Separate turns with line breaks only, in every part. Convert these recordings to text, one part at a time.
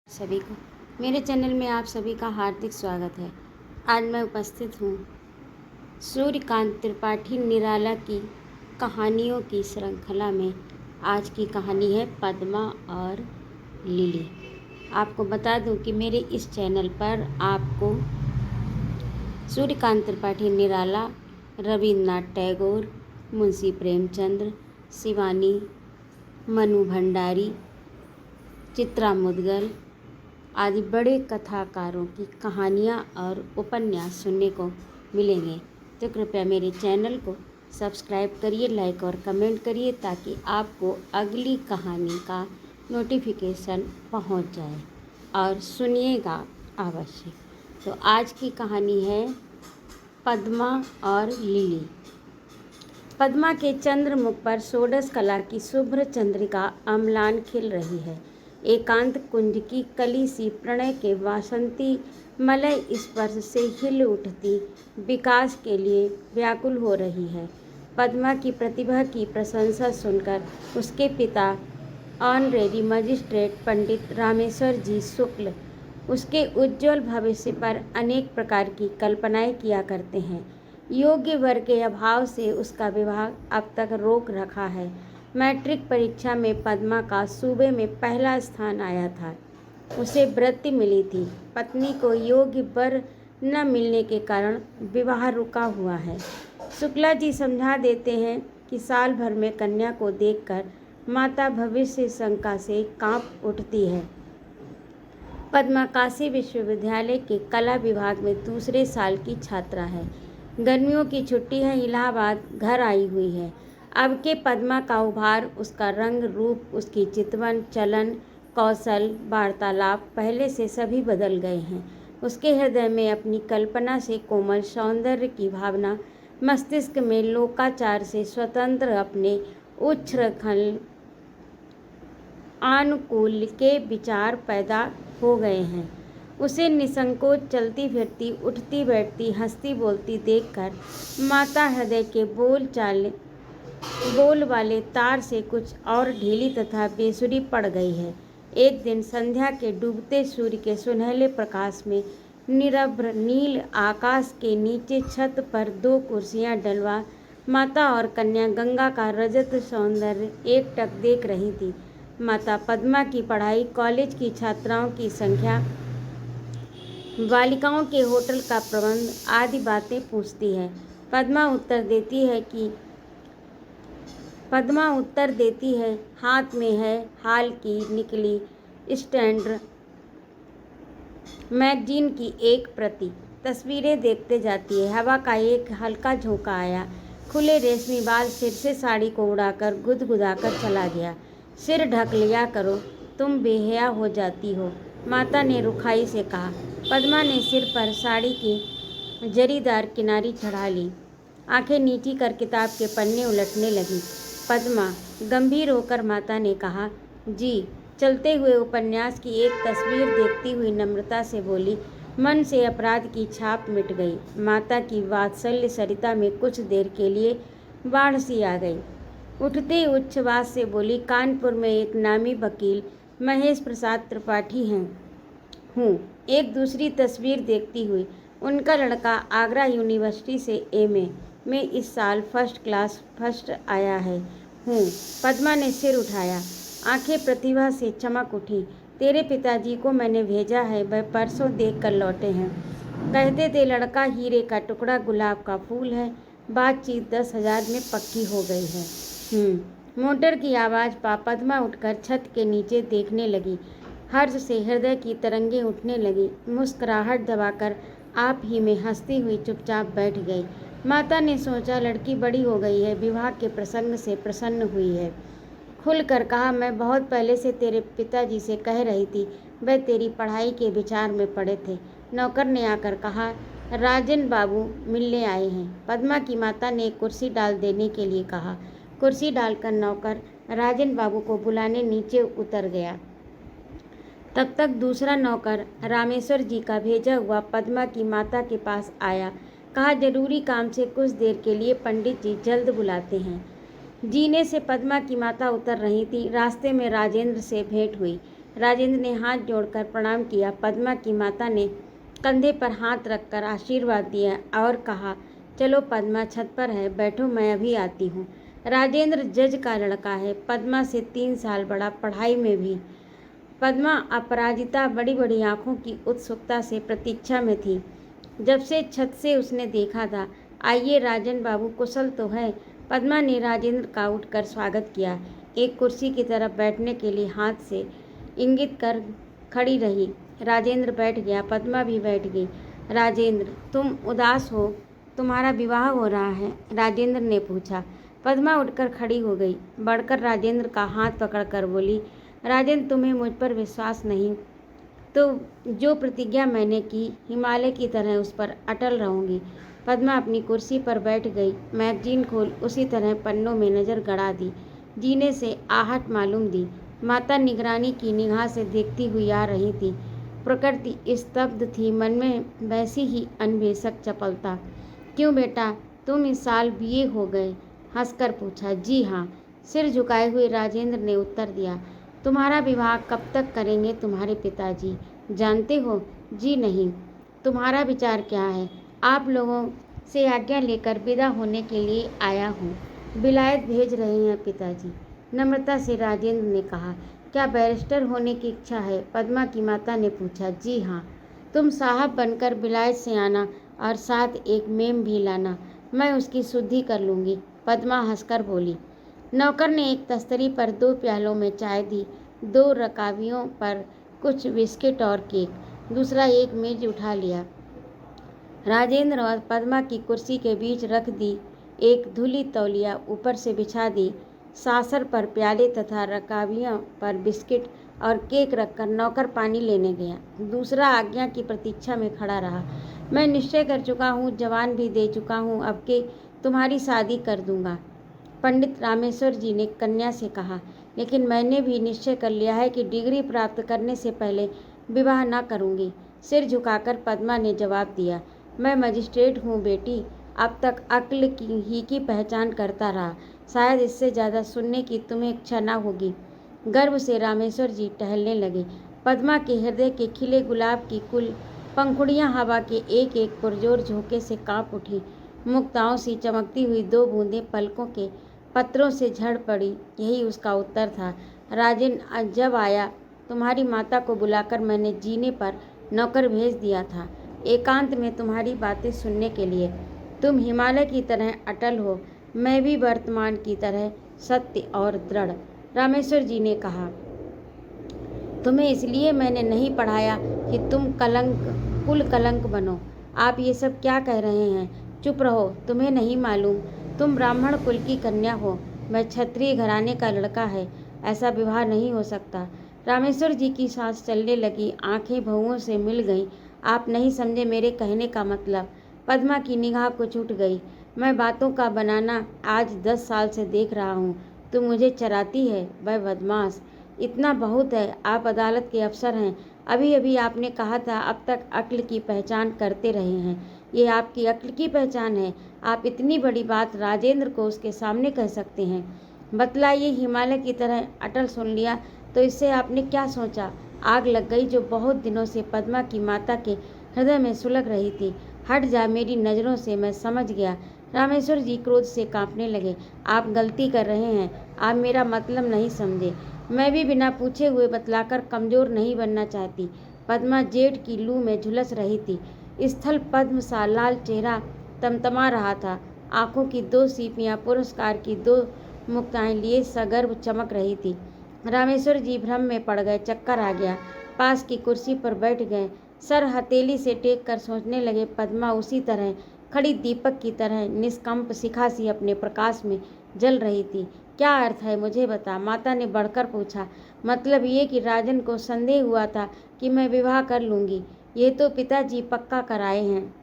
सभी को मेरे चैनल में आप सभी का हार्दिक स्वागत है। आज मैं उपस्थित हूँ सूर्यकांत त्रिपाठी निराला की कहानियों की श्रृंखला में। आज की कहानी है पद्मा और लिली। आपको बता दूं कि मेरे इस चैनल पर आपको सूर्यकांत त्रिपाठी निराला, रविन्द्रनाथ टैगोर, मुंशी प्रेमचंद्र, शिवानी, मनु भंडारी, चित्रा मुदगल आदि बड़े कथाकारों की कहानियाँ और उपन्यास सुनने को मिलेंगे। तो कृपया मेरे चैनल को सब्सक्राइब करिए, लाइक और कमेंट करिए ताकि आपको अगली कहानी का नोटिफिकेशन पहुंच जाए और सुनिएगा अवश्य। तो आज की कहानी है पद्मा और लिली। पद्मा के चंद्रमुख पर षोडश कला की शुभ्र चंद्रिका अम्लान खिल रही है। एकांत कुंज की कली सी प्रणय के वासंती मलय स्पर्श से हिल उठती विकास के लिए व्याकुल हो रही है। पद्मा की प्रतिभा की प्रशंसा सुनकर उसके पिता ऑनरेरी मजिस्ट्रेट पंडित रामेश्वर जी शुक्ल उसके उज्ज्वल भविष्य पर अनेक प्रकार की कल्पनाएं किया करते हैं। योग्य वर के अभाव से उसका विवाह अब तक रोक रखा है। मैट्रिक परीक्षा में पद्मा का सूबे में पहला स्थान आया था। उसे वृत्ति मिली थी। पत्नी को योग्य वर न मिलने के कारण विवाह रुका हुआ है। शुक्ला जी समझा देते हैं कि साल भर में कन्या को देखकर माता भविष्य शंका से कांप उठती है। पद्मा काशी विश्वविद्यालय के कला विभाग में दूसरे साल की छात्रा है। गर्मियों की छुट्टी है, इलाहाबाद घर आई हुई है। अब के पद्मा का उभार, उसका रंग रूप, उसकी चितवन, चलन, कौशल, वार्तालाप पहले से सभी बदल गए हैं। उसके हृदय में अपनी कल्पना से कोमल सौंदर्य की भावना, मस्तिष्क में लोकाचार से स्वतंत्र अपने उच्छृंखल आनुकूल्य के विचार पैदा हो गए हैं। उसे निसंकोच चलती फिरती, उठती बैठती, हंसती बोलती देखकर माता हृदय के बोल वाले तार से कुछ और ढीली तथा बेसुरी पड़ गई है। एक दिन संध्या के डूबते सूर्य के सुनहले प्रकाश में निरभ्र नील आकाश के नीचे छत पर दो कुर्सियां डलवा माता और कन्या गंगा का रजत सौंदर्य एकटक देख रही थी। माता पद्मा की पढ़ाई, कॉलेज की छात्राओं की संख्या, बालिकाओं के होटल का प्रबंध आदि बातें पूछती है। पद्मा उत्तर देती है, हाथ में है हाल की निकली स्टैंडर्ड मैगजीन की एक प्रति। तस्वीरें देखते जाती है। हवा का एक हल्का झोंका आया, खुले रेशमी बाल सिर से साड़ी को उड़ाकर गुदगुदाकर चला गया। सिर ढक लिया करो, तुम बेहया हो जाती हो, माता ने रुखाई से कहा। पद्मा ने सिर पर साड़ी की जरीदार किनारी चढ़ा ली, आंखें नीची कर किताब के पन्ने उलटने लगी। पद्मा गंभीर होकर माता ने कहा, जी। चलते हुए उपन्यास की एक तस्वीर देखती हुई नम्रता से बोली। मन से अपराध की छाप मिट गई। माता की वात्सल्य सरिता में कुछ देर के लिए बाढ़ सी आ गई। उठते उच्छ्वास से बोली, कानपुर में एक नामी वकील महेश प्रसाद त्रिपाठी हूँ। एक दूसरी तस्वीर देखती हुई, उनका लड़का आगरा यूनिवर्सिटी से एमए में इस साल फर्स्ट आया है हूँ। पद्मा ने सिर उठाया, आंखें प्रतिभा से चमक उठी। तेरे पिताजी को मैंने भेजा है, वह परसों देख कर लौटे हैं। कहते थे लड़का हीरे का टुकड़ा, गुलाब का फूल है। बातचीत 10,000 में पक्की हो गई है। मोटर की आवाज़ पा पद्मा उठकर छत के नीचे देखने लगी। हर्ष से हृदय की तरंगें उठने लगी। मुस्कुराहट दबाकर आप ही में हंसती हुई चुपचाप बैठ गई। माता ने सोचा लड़की बड़ी हो गई है, विवाह के प्रसंग से प्रसन्न हुई है। खुलकर कहा, मैं बहुत पहले से तेरे पिताजी से कह रही थी, वह तेरी पढ़ाई के विचार में पड़े थे। नौकर ने आकर कहा, राजन बाबू मिलने आए हैं। पद्मा की माता ने कुर्सी डाल देने के लिए कहा। कुर्सी डालकर नौकर राजन बाबू को बुलाने नीचे उतर गया। तब तक दूसरा नौकर रामेश्वर जी का भेजा हुआ पद्मा की माता के पास आया। कहा, जरूरी काम से कुछ देर के लिए पंडित जी जल्द बुलाते हैं। जीने से पद्मा की माता उतर रही थी। रास्ते में राजेंद्र से भेंट हुई। राजेंद्र ने हाथ जोड़कर प्रणाम किया। पद्मा की माता ने कंधे पर हाथ रखकर आशीर्वाद दिया और कहा, चलो पद्मा छत पर है, बैठो, मैं अभी आती हूँ। राजेंद्र जज का लड़का है, पद्मा से 3 साल बड़ा, पढ़ाई में भी। पद्मा अपराजिता बड़ी बड़ी आंखों की उत्सुकता से प्रतीक्षा में थी। जब से छत से उसने देखा था, आइए राजन बाबू, कुशल तो है? पद्मा ने राजेंद्र का उठकर स्वागत किया। एक कुर्सी की तरफ बैठने के लिए हाथ से इंगित कर खड़ी रही। राजेंद्र बैठ गया, पद्मा भी बैठ गई। राजेंद्र, तुम उदास हो, तुम्हारा विवाह हो रहा है? राजेंद्र ने पूछा। पद्मा उठकर खड़ी हो गई, बढ़कर राजेंद्र का हाथ पकड़कर बोली, राजेंद्र, तुम्हें मुझ पर विश्वास नहीं तो जो प्रतिज्ञा मैंने की, हिमालय की तरह उस पर अटल रहूंगी। पद्मा अपनी कुर्सी पर बैठ गई, मैगजीन खोल उसी तरह पन्नों में नज़र गड़ा दी। जीने से आहट मालूम दी। माता निगरानी की निगाह से देखती हुई आ रही थी। प्रकृति स्तब्ध थी, मन में वैसी ही अन्वेषक चपलता। क्यों बेटा, तुम इस साल बीए हो गए? हंसकर पूछा। जी हाँ, सिर झुकाए हुए राजेंद्र ने उत्तर दिया। तुम्हारा विवाह कब तक करेंगे तुम्हारे पिताजी, जानते हो? जी नहीं। तुम्हारा विचार क्या है? आप लोगों से आज्ञा लेकर विदा होने के लिए आया हूँ। विलायत भेज रहे हैं पिताजी, नम्रता से राजेंद्र ने कहा। क्या बैरिस्टर होने की इच्छा है? पद्मा की माता ने पूछा। जी हाँ। तुम साहब बनकर विलायत से आना और साथ एक मेम भी लाना, मैं उसकी शुद्धि कर लूँगी। पद्मा हंसकर बोली। नौकर ने एक तस्तरी पर 2 प्यालों में चाय दी, 2 रकाबियों पर कुछ बिस्किट और केक, दूसरा एक मेज उठा लिया। राजेंद्र और पद्मा की कुर्सी के बीच रख दी एक धुली तौलिया ऊपर से बिछा दी। सासर पर प्याले तथा रकाबियों पर बिस्किट और केक रखकर नौकर पानी लेने गया। दूसरा आज्ञा की प्रतीक्षा में खड़ा रहा। मैं निश्चय कर चुका हूँ, जवान भी दे चुका हूँ, अब के तुम्हारी शादी कर दूंगा। पंडित रामेश्वर जी ने कन्या से कहा। लेकिन मैंने भी निश्चय कर लिया है कि डिग्री प्राप्त करने से पहले विवाह न करूंगी। सिर झुकाकर पद्मा ने जवाब दिया। मैं मजिस्ट्रेट हूँ बेटी, अब तक अक्ल की पहचान करता रहा, शायद इससे ज़्यादा सुनने की तुम्हें इच्छा न होगी। गर्व से रामेश्वर जी टहलने लगे। पद्मा के हृदय के खिले गुलाब की कुल पंखुड़ियाँ हवा के एक एक पुरजोर झोंके से काँप उठी। मुक्ताओं सी चमकती हुई 2 बूंदें पलकों के पत्रों से झड़ पड़ी। यही उसका उत्तर था। राजन, जब आया तुम्हारी माता को बुलाकर मैंने जीने पर नौकर भेज दिया था, एकांत में तुम्हारी बातें सुनने के लिए। तुम हिमालय की तरह अटल हो, मैं भी वर्तमान की तरह सत्य और दृढ़। रामेश्वर जी ने कहा। तुम्हें इसलिए मैंने नहीं पढ़ाया कि तुम कुल कलंक बनो। आप ये सब क्या कह रहे हैं? चुप रहो, तुम्हें नहीं मालूम? तुम ब्राह्मण कुल की कन्या हो, मैं क्षत्रिय घराने का लड़का है, ऐसा विवाह नहीं हो सकता। रामेश्वर जी की सांस चलने लगी, आंखें भौहों से मिल गईं। आप नहीं समझे मेरे कहने का मतलब। पद्मा की निगाह कुछ उठ गई। मैं बातों का बनाना आज 10 साल से देख रहा हूँ। तू मुझे चराती है, वह बदमाश। इतना बहुत है, आप अदालत के अफसर हैं। अभी अभी आपने कहा था अब तक अक्ल की पहचान करते रहे हैं। ये आपकी अक्ल की पहचान है? आप इतनी बड़ी बात राजेंद्र को उसके सामने कह सकते हैं? बतलाइए, हिमालय की तरह अटल सुन लिया तो इससे आपने क्या सोचा? आग लग गई जो बहुत दिनों से पद्मा की माता के हृदय में सुलग रही थी। हट जा मेरी नज़रों से, मैं समझ गया। रामेश्वर जी क्रोध से कांपने लगे। आप गलती कर रहे हैं, आप मेरा मतलब नहीं समझे। मैं भी बिना पूछे हुए बतलाकर कमज़ोर नहीं बनना चाहती। पद्मा जेठ की लू में झुलस रही थी। स्थल पद्म सा लाल चेहरा तमतमा रहा था। आंखों की 2 सीपियाँ पुरस्कार की 2 मुक्ताएं लिए सगर्व चमक रही थी। रामेश्वर जी भ्रम में पड़ गए, चक्कर आ गया। पास की कुर्सी पर बैठ गए, सर हथेली से टेक कर सोचने लगे। पद्मा उसी तरह खड़ी दीपक की तरह निष्कंप शिखा सी अपने प्रकाश में जल रही थी। क्या अर्थ है, मुझे बता, माता ने बढ़कर पूछा। मतलब ये कि राजन को संदेह हुआ था कि मैं विवाह कर लूँगी। ये तो पिताजी पक्का कराए हैं।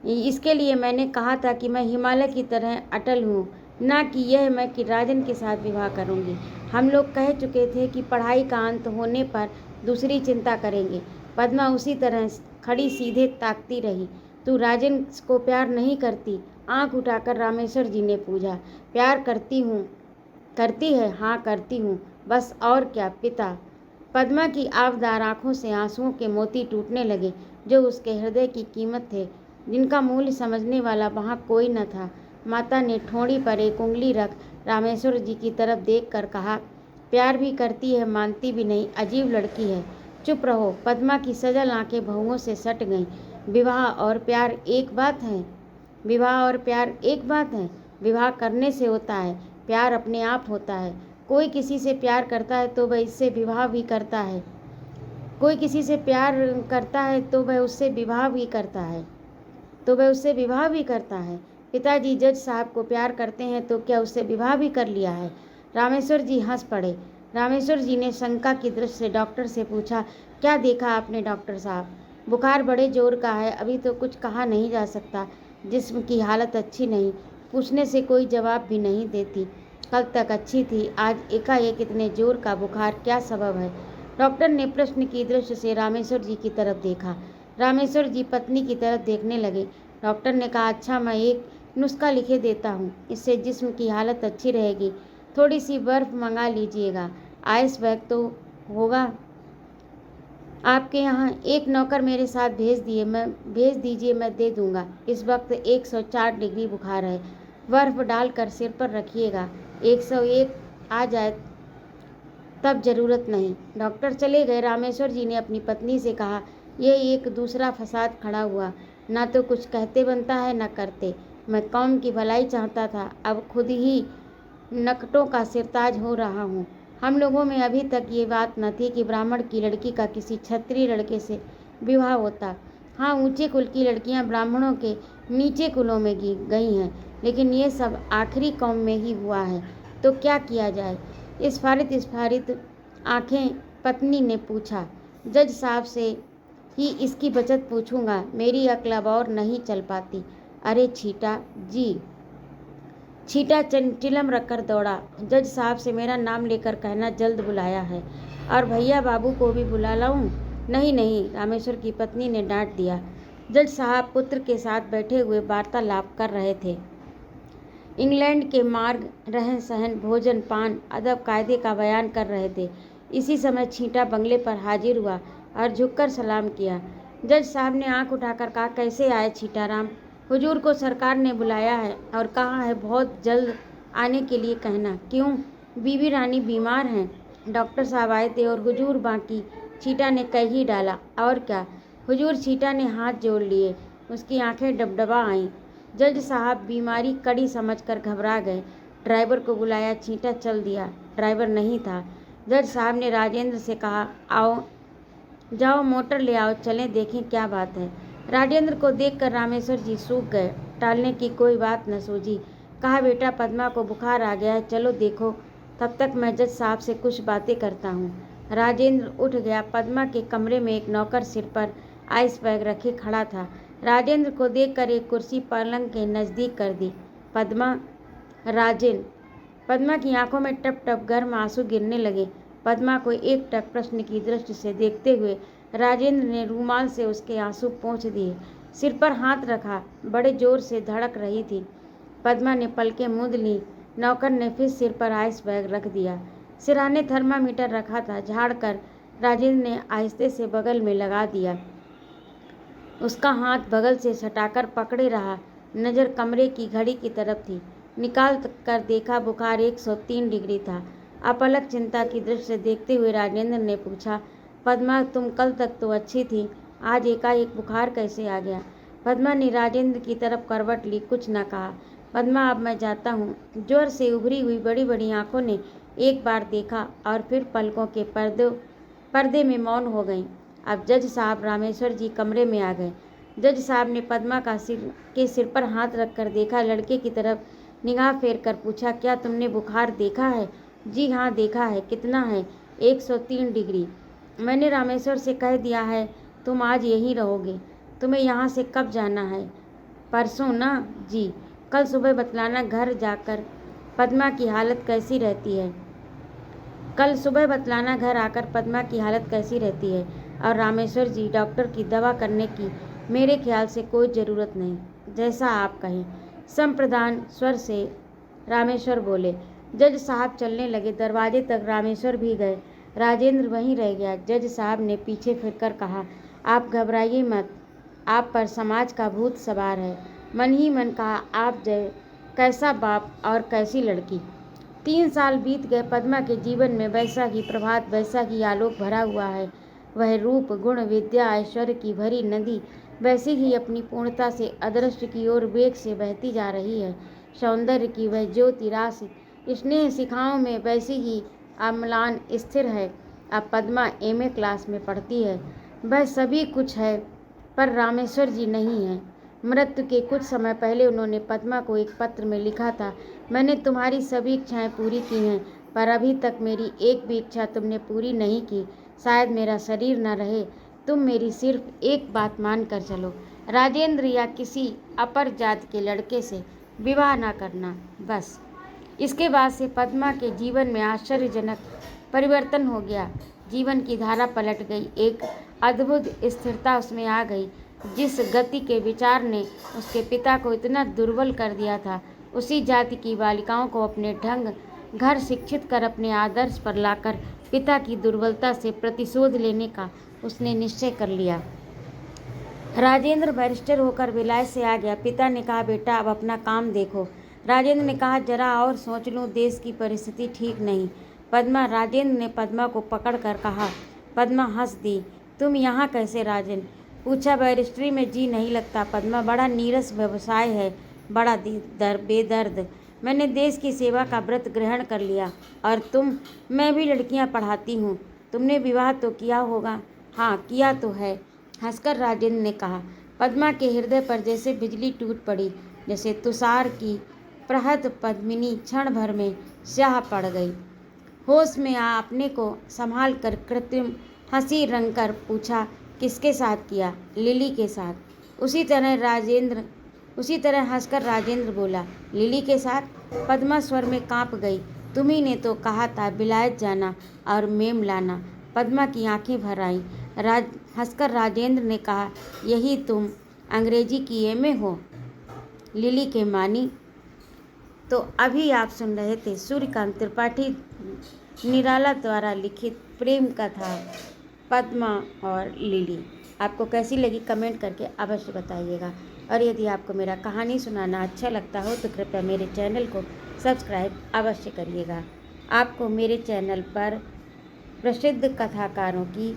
इसके लिए मैंने कहा था कि मैं हिमालय की तरह अटल हूँ, ना कि यह मैं कि राजन के साथ विवाह करूँगी। हम लोग कह चुके थे कि पढ़ाई का अंत होने पर दूसरी चिंता करेंगे। पद्मा उसी तरह खड़ी सीधे ताकती रही। तू राजन को प्यार नहीं करती? आंख उठाकर रामेश्वर जी ने पूछा। प्यार करती हूँ। करती है? हाँ करती हूँ, बस और क्या पिता। पद्मा की आवदार आंखों से आंसुओं के मोती टूटने लगे, जो उसके हृदय की कीमत थे, जिनका मूल्य समझने वाला वहाँ कोई न था। माता ने ठोड़ी पर एक उंगली रख रामेश्वर जी की तरफ देख कर कहा, प्यार भी करती है, मानती भी नहीं, अजीब लड़की है। चुप रहो। पद्मा की सजल आंखें बहुओं से सट गईं। विवाह और प्यार एक बात है। विवाह और प्यार एक बात है। विवाह करने से होता है, प्यार अपने आप होता है। कोई किसी से प्यार करता है तो वह इससे विवाह भी करता है। कोई किसी से प्यार करता है तो वह उससे विवाह भी करता है। पिताजी जज साहब को प्यार करते हैं तो क्या उससे विवाह भी कर लिया है? रामेश्वर जी हंस पड़े। रामेश्वर जी ने शंका की दृष्टि से डॉक्टर से पूछा, क्या देखा आपने डॉक्टर साहब? बुखार बड़े जोर का है, अभी तो कुछ कहा नहीं जा सकता। जिस्म की हालत अच्छी नहीं। पूछने से कोई जवाब भी नहीं देती। कल तक अच्छी थी, आज एकाएक इतने जोर का बुखार, क्या सबब है? डॉक्टर ने प्रश्न की दृष्टि से रामेश्वर जी की तरफ देखा। रामेश्वर जी पत्नी की तरफ देखने लगे। डॉक्टर ने कहा, अच्छा, मैं एक नुस्खा लिखे देता हूँ, इससे जिस्म की हालत अच्छी रहेगी। थोड़ी सी बर्फ मंगा लीजिएगा। आइस बैग तो होगा आपके यहाँ? एक नौकर मेरे साथ भेज दीजिए, मैं दे दूंगा। इस वक्त 104 डिग्री बुखार है। बर्फ डालकर सिर पर रखिएगा। 101 आ जाए तब जरूरत नहीं। डॉक्टर चले गए। रामेश्वर जी ने अपनी पत्नी से कहा, यह एक दूसरा फसाद खड़ा हुआ। ना तो कुछ कहते बनता है, न करते। मैं कौम की भलाई चाहता था, अब खुद ही नकटों का सिरताज हो रहा हूँ। हम लोगों में अभी तक ये बात न थी कि ब्राह्मण की लड़की का किसी क्षत्रिय लड़के से विवाह होता। हाँ, ऊंचे कुल की लड़कियां ब्राह्मणों के नीचे कुलों में गई हैं, लेकिन ये सब आखिरी कौम में ही हुआ है। तो क्या किया जाए? स्फारित आंखें पत्नी ने पूछा। जज साहब से ही इसकी बचत पूछूंगा, मेरी अक्ल अब और नहीं चल पाती। अरे छीटा जी। छीटा चिलम रखकर दौड़ा। जज साहब से मेरा नाम लेकर कहना, जल्द बुलाया है। और भैया बाबू को भी बुला लाऊं? नहीं नहीं, रामेश्वर की पत्नी ने डांट दिया। जज साहब पुत्र के साथ बैठे हुए वार्तालाप कर रहे थे। इंग्लैंड के मार्ग, रहन सहन, भोजन पान, अदब कायदे का बयान कर रहे थे। इसी समय छींटा बंगले पर हाजिर हुआ और झुककर सलाम किया। जज साहब ने आंख उठाकर कहा, कैसे आए छीटाराम? हुजूर को सरकार ने बुलाया है और कहा है बहुत जल्द आने के लिए कहना। क्यों? बीबी रानी बीमार हैं। डॉक्टर साहब आए थे और हुजूर बाकी। छीटा ने कह ही डाला। और क्या हुजूर? छीटा ने हाथ जोड़ लिए। उसकी आंखें डबडबा आईं। जज साहब बीमारी कड़ी समझकर घबरा गए। ड्राइवर को बुलाया। छीटा चल दिया। ड्राइवर नहीं था। जज साहब ने राजेंद्र से कहा, आओ जाओ मोटर ले आओ, चलें देखें क्या बात है। राजेंद्र को देखकर रामेश्वर जी सूख गए। टालने की कोई बात न सूझी। कहा, बेटा पद्मा को बुखार आ गया है, चलो देखो, तब तक मैं जज साहब से कुछ बातें करता हूँ। राजेंद्र उठ गया। पद्मा के कमरे में एक नौकर सिर पर आइस बैग रखे खड़ा था। राजेंद्र को देखकर एक कुर्सी पलंग के नज़दीक कर दी। पद्मा, राजेंद्र। पद्मा की आंखों में टप टप गर्म आंसू गिरने लगे। पद्मा को एकटक प्रश्न की दृष्टि से देखते हुए राजेंद्र ने रूमाल से उसके आंसू पोंछ दिए। सिर पर हाथ रखा। बड़े जोर से धड़क रही थी। पद्मा ने पलकें मूंद ली। नौकर ने फिर सिर पर आइस बैग रख दिया। सिरहाने थर्मामीटर रखा था, झाड़कर राजेंद्र ने आहिस्ते से बगल में लगा दिया। उसका हाथ बगल से सटाकर पकड़े रहा। नज़र कमरे की घड़ी की तरफ थी। निकाल कर देखा, बुखार 103 डिग्री था। अपलक चिंता की दृष्टि से देखते हुए राजेंद्र ने पूछा, पद्मा तुम कल तक तो अच्छी थी, आज एकाएक बुखार कैसे आ गया? पद्मा ने राजेंद्र की तरफ करवट ली, कुछ न कहा। पद्मा, अब मैं जाता हूँ। जोर से उभरी हुई बड़ी बड़ी आंखों ने एक बार देखा और फिर पलकों के पर्दे में मौन हो गईं। अब जज साहब रामेश्वर जी कमरे में आ गए। जज साहब ने पद्मा का सिर पर हाथ रखकर देखा, लड़के की तरफ निगाह फेर कर पूछा, क्या तुमने बुखार देखा है? जी हाँ देखा है। कितना है? 103 डिग्री। मैंने रामेश्वर से कह दिया है तुम आज यहीं रहोगे। तुम्हें यहाँ से कब जाना है? परसों ना? जी। कल सुबह बतलाना घर जाकर पद्मा की हालत कैसी रहती है। कल सुबह बतलाना घर आकर पद्मा की हालत कैसी रहती है। और रामेश्वर जी, डॉक्टर की दवा करने की मेरे ख्याल से कोई ज़रूरत नहीं, जैसा आप कहें। संप्रदान स्वर से रामेश्वर बोले। जज साहब चलने लगे। दरवाजे तक रामेश्वर भी गए। राजेंद्र वहीं रह गया। जज साहब ने पीछे फिरकर कहा, आप घबराइए मत, आप पर समाज का भूत सवार है। मन ही मन कहा, आप जय, कैसा बाप और कैसी लड़की। 3 साल बीत गए। पद्मा के जीवन में वैसा ही प्रभात, वैसा ही आलोक भरा हुआ है। वह रूप, गुण, विद्या, ऐश्वर्य की भरी नदी वैसे ही अपनी पूर्णता से अदृश्य की ओर वेग से बहती जा रही है। सौंदर्य की वह ज्योति राशि स्नेह शिखाओं में वैसी ही अम्लान स्थिर है। अब पद्मा एमए क्लास में पढ़ती है। वह सभी कुछ है, पर रामेश्वर जी नहीं है। मृत्यु के कुछ समय पहले उन्होंने पद्मा को एक पत्र में लिखा था, मैंने तुम्हारी सभी इच्छाएं पूरी की हैं, पर अभी तक मेरी एक भी इच्छा तुमने पूरी नहीं की। शायद मेरा शरीर न रहे, तुम मेरी सिर्फ एक बात मान कर चलो, राजेंद्र या किसी अपर जाति के लड़के से विवाह न करना, बस। इसके बाद से पद्मा के जीवन में आश्चर्यजनक परिवर्तन हो गया। जीवन की धारा पलट गई। एक अद्भुत स्थिरता उसमें आ गई। जिस गति के विचार ने उसके पिता को इतना दुर्बल कर दिया था, उसी जाति की बालिकाओं को अपने ढंग घर शिक्षित कर अपने आदर्श पर लाकर पिता की दुर्बलता से प्रतिशोध लेने का उसने निश्चय कर लिया। राजेंद्र बैरिस्टर होकर विलायत से आ गया। पिता ने कहा, बेटा अब अपना काम देखो। राजेंद्र ने कहा, जरा और सोच लूं, देश की परिस्थिति ठीक नहीं। पद्मा, राजेंद्र ने पद्मा को पकड़कर कहा। पद्मा हंस दी। तुम यहाँ कैसे राजेंद्र? पूछा। बैरिस्ट्री में जी नहीं लगता पद्मा, बड़ा नीरस व्यवसाय है, बड़ा बेदर्द। मैंने देश की सेवा का व्रत ग्रहण कर लिया। और तुम? मैं भी लड़कियां पढ़ाती हूँ। तुमने विवाह तो किया होगा? हाँ, किया तो है, हंसकर राजेंद्र ने कहा। पद्मा के हृदय पर जैसे बिजली टूट पड़ी, जैसे तुषार की प्रहद पद्मिनी क्षण भर में स्याह पड़ गई। होश में आ अपने को संभाल कर कृत्रिम हंसी रंग कर पूछा, किसके साथ किया? लिली के साथ। उसी तरह हंसकर राजेंद्र बोला, लिली के साथ? पद्मा स्वर में कांप गई। तुम्ही ने तो कहा था विलायत जाना और मेम लाना। पद्मा की आंखें भर आईं। हंसकर राजेंद्र ने कहा, यही तुम अंग्रेजी की एमए हो? लिली के मानी। तो अभी आप सुन रहे थे सूर्यकांत त्रिपाठी निराला द्वारा लिखित प्रेम कथा पद्मा और लिली। आपको कैसी लगी कमेंट करके अवश्य बताइएगा। और यदि आपको मेरा कहानी सुनाना अच्छा लगता हो तो कृपया मेरे चैनल को सब्सक्राइब अवश्य करिएगा। आपको मेरे चैनल पर प्रसिद्ध कथाकारों की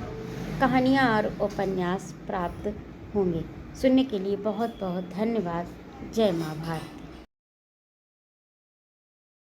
कहानियाँ और उपन्यास प्राप्त होंगे। सुनने के लिए बहुत बहुत धन्यवाद। जय माँ भारत।